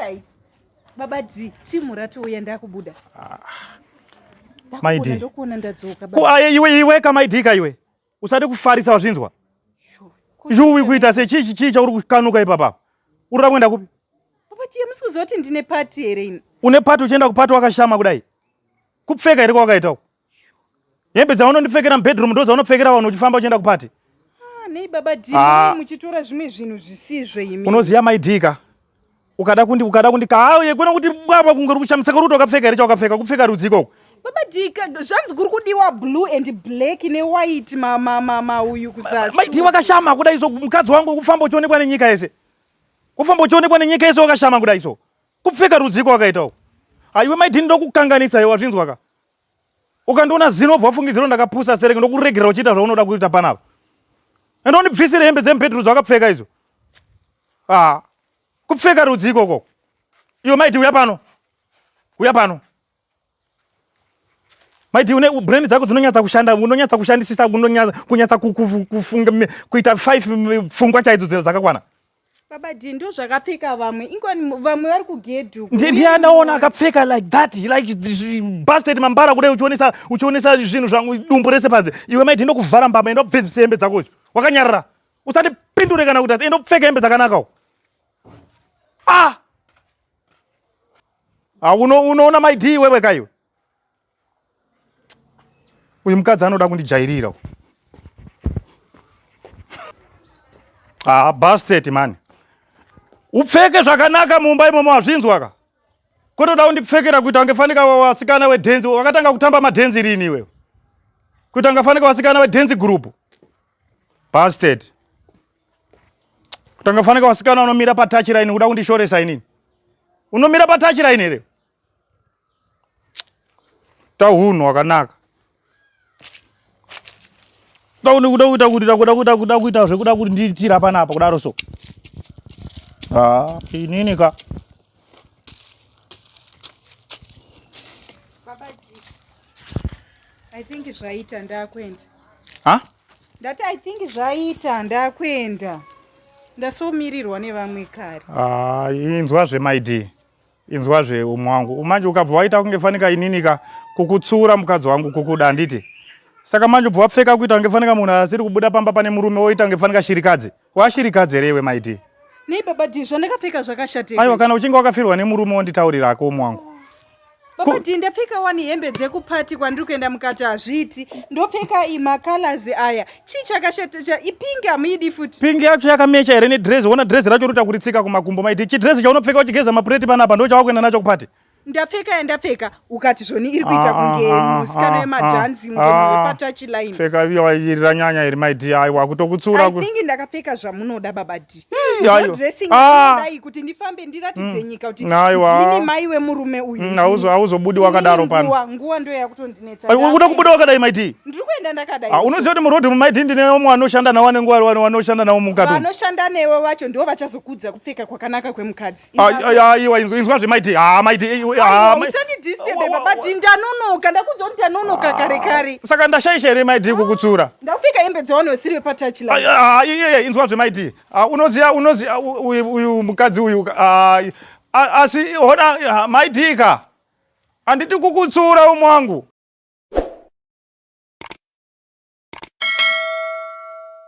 right. Baba D, timu ratu uyenda kubuda. My D. Ndokona ndadzoka baba. Iwe kama idika iwe. Usati kufarisa wazvinzwa. Juwi kuita se chicha uri kukanuka ipapa. Uri kwenda kupi? Baba D, musikuzoti ndine party here ino. Une party uchienda kupati wakashama kudai. Kupfeka iri kwakaita. Hembe dzaunondipfekera mubedroom ndo dzaunopfekera vanhu uchifamba uchienda kupati. Nei baba D, muchitora zvimwe zvinhu zvisizvo imi. Unoziya maidhika. Ukada kundi kauye kuna kuti baba kungori kushamisa kuruto wakapfeka iri chawakapfeka kupfeka rudziko. Baba Dika, zvanzi kuri kudiwa blue and black ne white uyu kusasa. Maiti wakashama kudai izo mukadzi wangu kufamba uchionekwa nenyika yese. Kufamba uchionekwa nenyika yese wakashama kudai izo. Kupfeka rudziko wakaitawo. Aiwe maiti ndokukanganisa iwe wazvinzwa ka. Ukandiona zino wafungidziro ndakapusa sereke ndokuregera uchiita zvaunoda kuita panapa. Ndonibvisire hembe dzembedroom dzakapfeka izo. Kupfeka rudziko koko. Iwe maiti uya pano. Uya pano. Maiti une brain dzako dzinonyatsa kushanda, unonyatsa kushandisisa, kunyatsa kufunga kuita 5 pfungwa chaidzo dzakakwana. Baba D, ndo zvakapfeka vamwe. Ingoni vamwe vari kugedhu. Ndianaona akapfeka like that, like bastard mambara kudai uchionesa zvinhu zvangu dumbu rese panze. Iwe maiti ndokuvhara mbamba ndobvisa hembe dzako. Wakanyarara. Usati pindure kana kuti ndopfeka hembe dzakanakawo. Unoona maiti wewe kaiwe. Uyu mukadzi anoda kundijairira. Bastard man. Upfeke zvakanaka mumba imomo wazvinzwa ka. Kotoda undipfekera kuita ungefanika wasikana wedance, wakatanga kutamba madance rini wewe. Kuita ungefanika wasikana wedance group. Bastard. Kuita ungefanika wasikana unomira pa touch line kuda kundishoresa inini. Unomira pa touch line ere. Tahunu wakanaka. Kuda zvekuda kuti nditira panapa kudaro so. Inini ka. Baba D, I think zvaita ndakwenda. Ndati I think zvaita ndakwenda. Ndasomirirwa nevamwe kare. Inzwa zve my D. Inzwa zve umwangu. Manje ukabva waita kungefanika inini ka kukutsura mukadzi wangu kukuda anditi. Saka manje ubva wapfeka kuita ungefanika munhu asiri kubuda pamba pane murume woita ungefanika shirikadzi. Washirikadzi ere iwe maiti. Nei baba D, zvandakapfeka zvakashata. Aiwa kana uchinge wakafirwa nemurume wonditaurira ko mwangu. Baba D, ndapfeka wani hembe dzekupati kwandiri kuenda mukati hazviti. Ndopfeka colors aya. Chii chakashata? Ipingi hamuidi futi. Pingi yacho yakamecha ere nedress. Ona dress racho ruta kuritsika kumakumbo maiti. Chidress chaunopfeka uchigeza mapureti panapa ndo chawakuenda nacho kupati. Ndapfeka ukati zvoni iri kuita kunge musikana wemadhanzi yepatachi line. Pfeka viwa nyanya iri maiti. Aiwa kutokutsura. I think ndakapfeka zvamunoda baba D. Dressing dai kuti ndifambe ndiratidze nyika kuti ndini mai wemurume uyu. Hauzobudi wakadaro pano. Nguwa ndo yakutondinetsa. Unoda kubuda wakadai maiti. Ndiri kuenda ndakadai. Unoziva kuti murodhi mumaiti ndine umwe anoshanda nawo nenguwa wanoshanda nawo mukati. Vanoshanda newe wacho ndo vachazokudza kupfeka kwakanaka kwemukadzi. Iwa inzwa zvemaiti. Maiti. Musandi disturb baba D, ndanonoka ndakudza kuti ndanonoka kare. Saka ndashaisha ere maiti kukutsura. Ndapfeka hembe dzaunosiri patouch line. Inzwa zvemaiti. Unoziya uyu mukadzi uyu asi ona maidika. Anditi kukutsura umwangu.